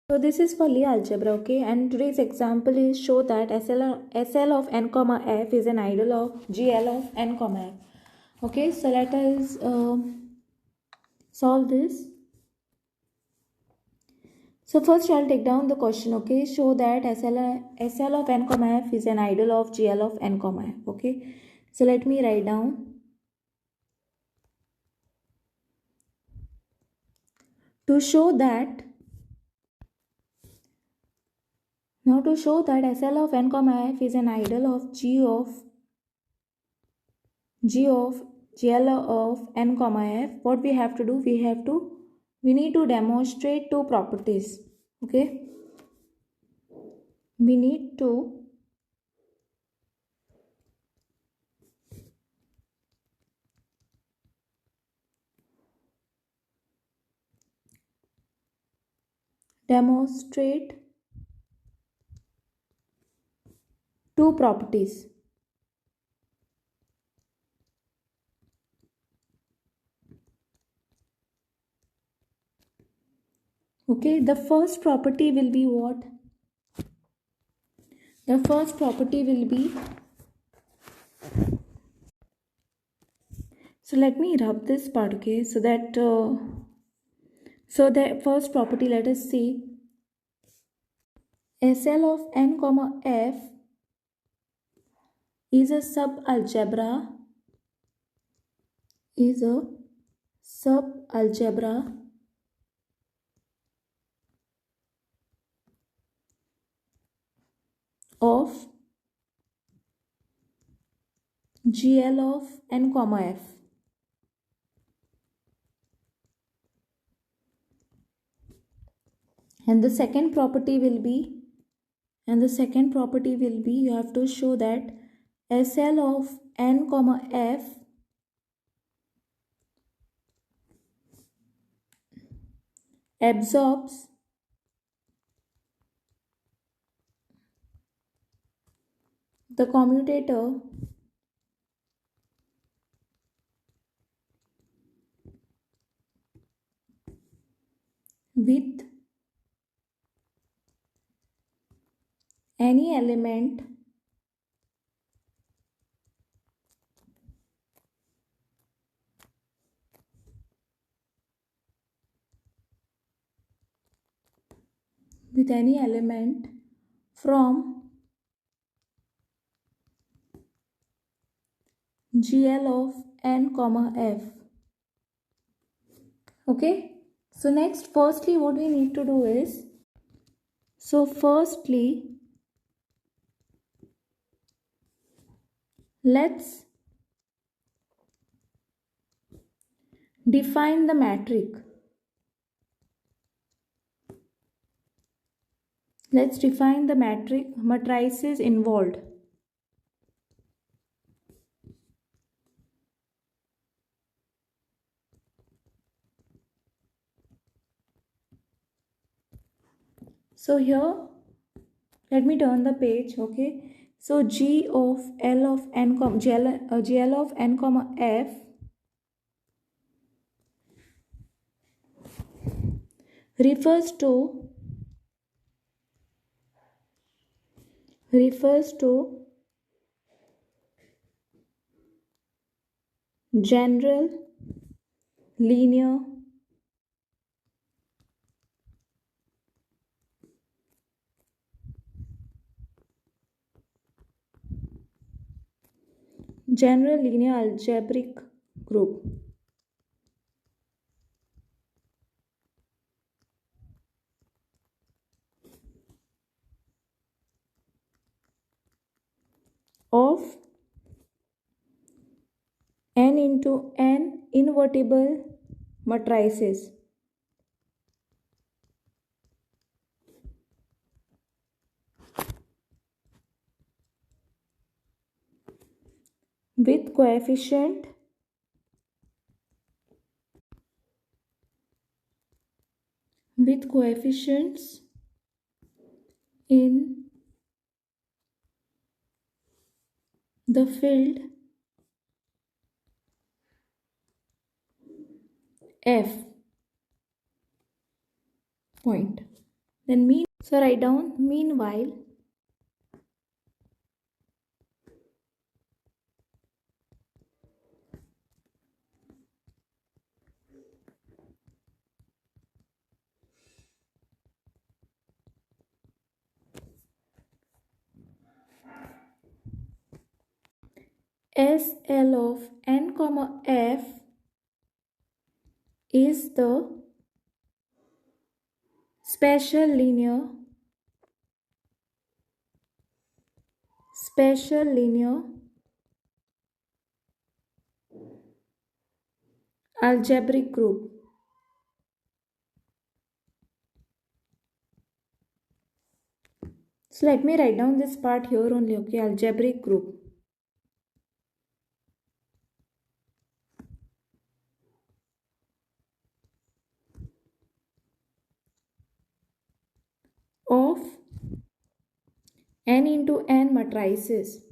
So this is for Lie algebra, okay? And today's example is show that SL of n comma f is an ideal of GL of n comma f. Okay, so let us solve this. So first I'll take down the question, okay? Show that SL of n comma f is an ideal of GL of n comma f, okay? So let me write down. To show that SL of n comma f is an ideal of G of GL of n comma f, what we have to do? We need to demonstrate two properties. Okay, we need to demonstrate two properties. Okay, the first property will be what? The first property will be, so let me rub this part, okay, so that so the first property, let us see, SL of n comma f is a subalgebra of GL of n comma f. And the second property will be, you have to show that SL of n comma f absorbs the commutator with any element from GL of n comma f. Okay, so next, firstly what we need to do is, let's define the matrix. Let's define the matrices involved. So here, let me turn the page, okay? So G of L of n, GL of n comma f refers to general linear algebraic group. Of n into n invertible matrices with coefficients in the field F point. Then so write down meanwhile. SL of n comma f is the special linear algebraic group. So let me write down this part here only, okay? Algebraic group. Of n into n matrices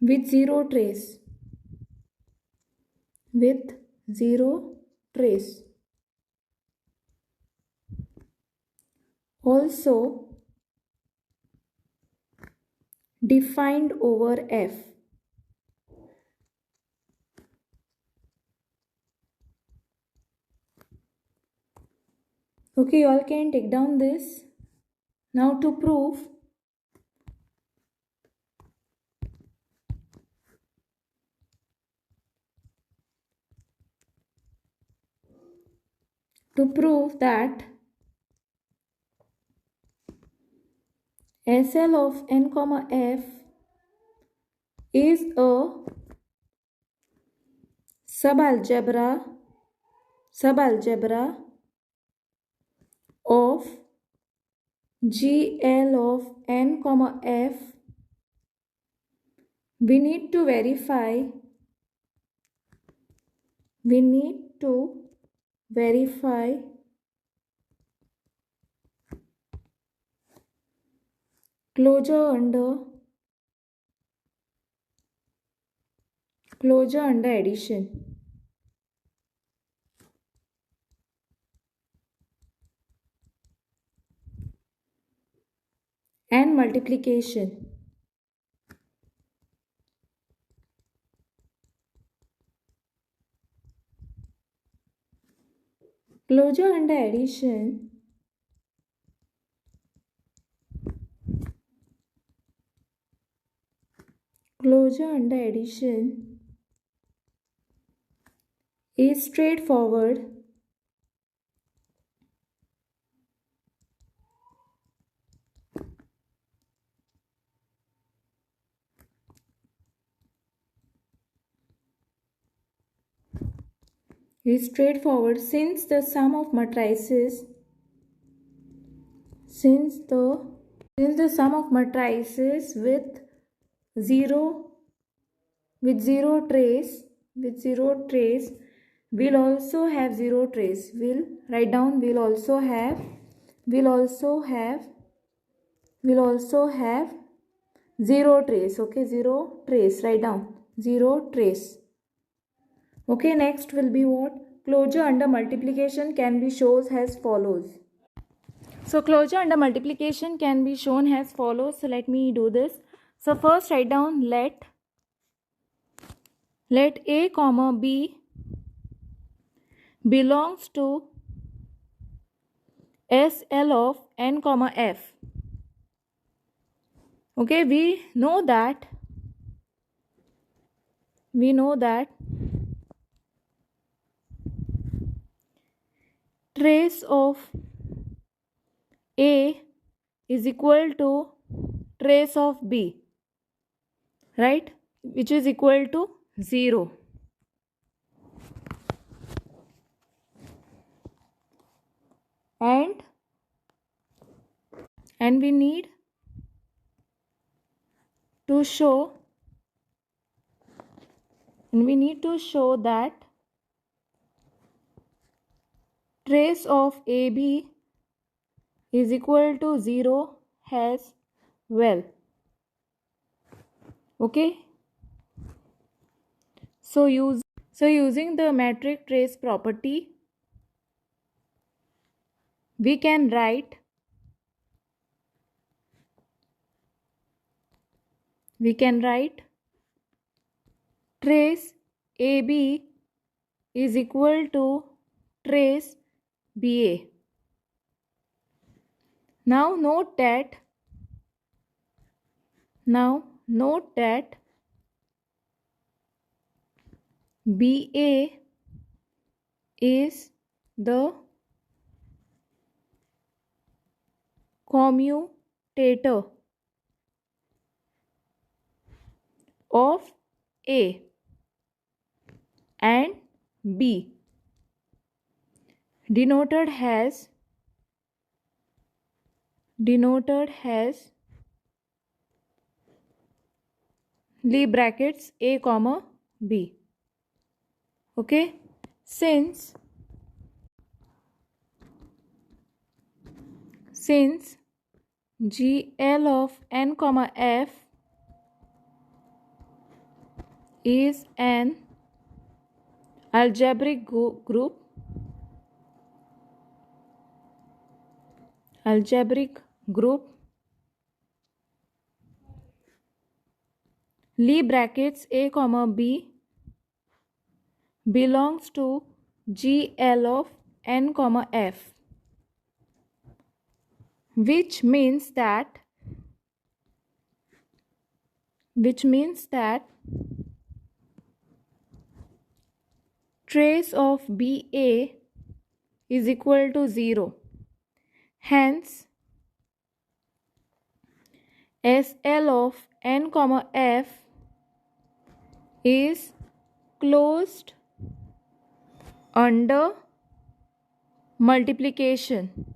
with zero trace. Also defined over F. Okay, you all can take down this. Now to prove, that SL of n comma f is a subalgebra of GL of n comma f, we need to verify closure under addition. And multiplication. Closure under addition is straightforward since the sum of matrices with zero trace will also have zero trace. Will also have zero trace. Okay, zero trace. Write down zero trace. Okay, next will be what? Closure under multiplication can be shown as follows. So closure under multiplication can be shown as follows. So let me do this. So first write down let A comma B belongs to SL of n comma f. Okay, we know that trace of A is equal to trace of B, right? Which is equal to 0. And we need to show that trace of AB is equal to 0 as well. Okay, So using the metric trace property, we can write trace AB is equal to trace BA. Now note that BA is the commutator of A and B, denoted as Lee brackets A comma B. Okay, since GL of n comma F is an algebraic group, Lee brackets A comma B belongs to GL of n comma F, which means that trace of BA is equal to 0. Hence, SL of n comma F is closed under multiplication.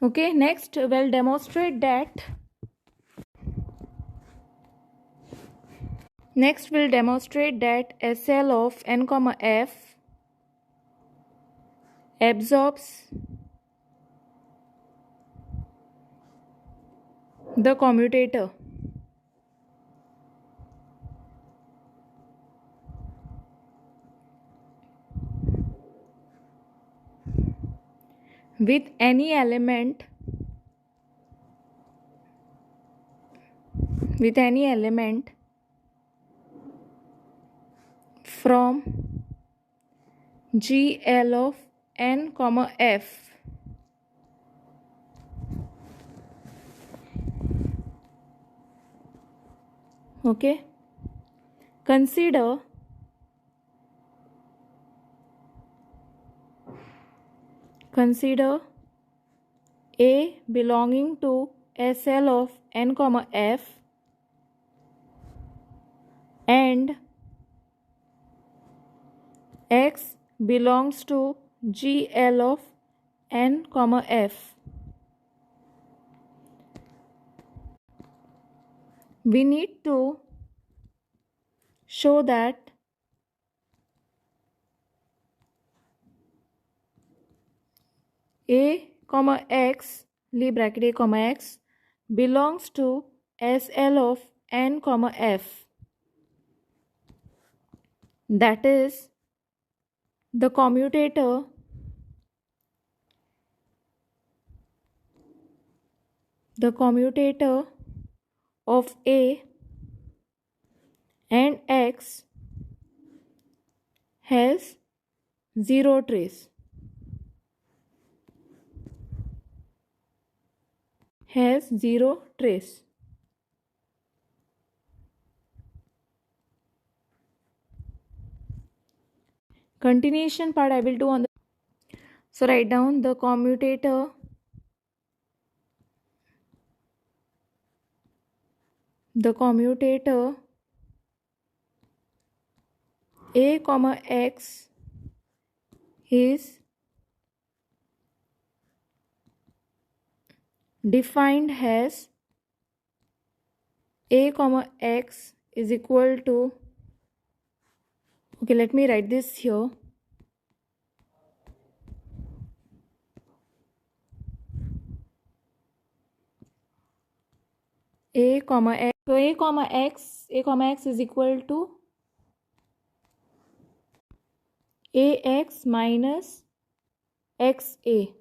Okay, next we'll demonstrate that SL of n comma F absorbs the commutator with any element from GL of n comma F. Okay, consider A belonging to SL of n comma F and X belongs to GL of n comma F. We need to show that A comma X, Lee bracket A comma X belongs to SL of n comma F. That is, the commutator of A and X has zero trace. Continuation part I will do on the. So write down the commutator A comma X is defined as A comma X is equal to, okay, let me write this here. a comma x. So a comma x is equal to ax minus xa.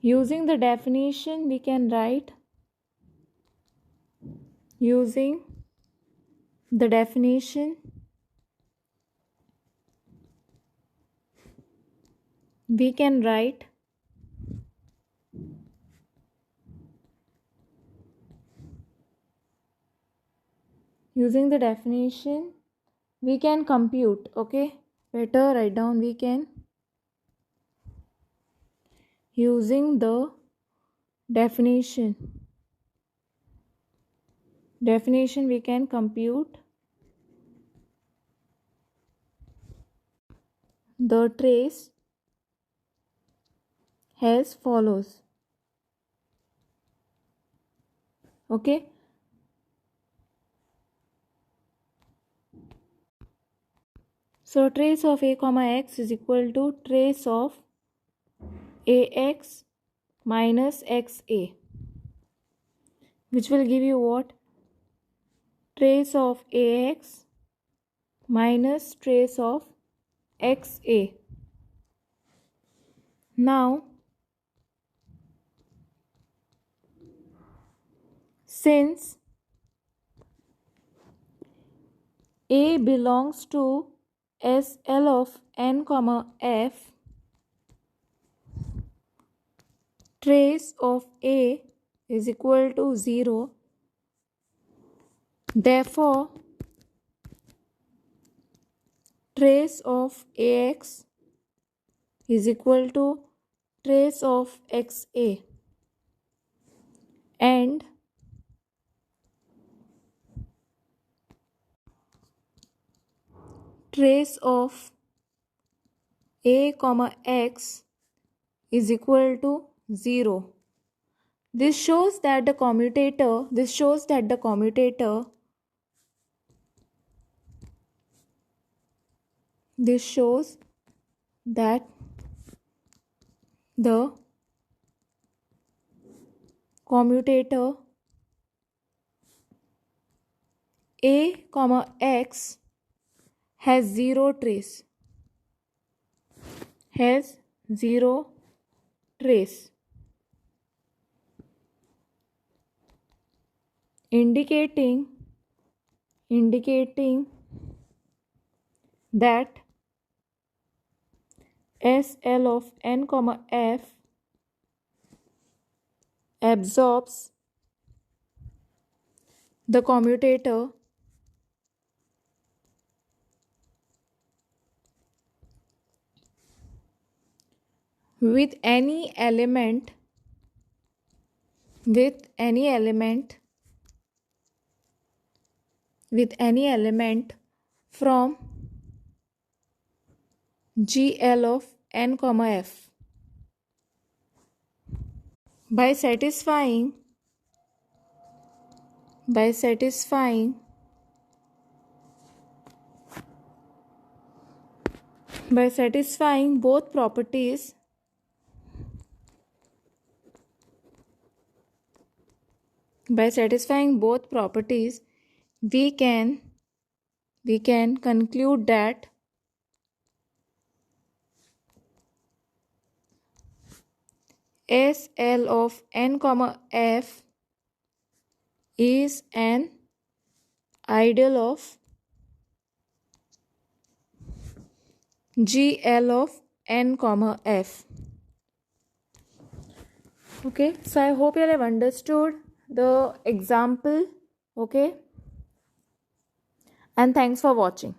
Using the definition, we can write, using the definition, we can write using the definition we can compute. Okay, better write down, we can, using the definition we can compute the trace as follows. Okay, so trace of a comma x is equal to trace of ax minus xa, which will give you what? Trace of ax minus trace of xa. Now, since a belongs to SL of n comma f, trace of a is equal to 0. Therefore, trace of ax is equal to trace of xa, and trace of a comma x is equal to 0. This shows that the commutator a comma x has zero trace, indicating that SL of n comma f absorbs the commutator with any element from GL of n comma f. By satisfying both properties, we can conclude that SL of n comma f is an ideal of GL of n comma f. Okay, so I hope you have understood the example. Okay, and thanks for watching.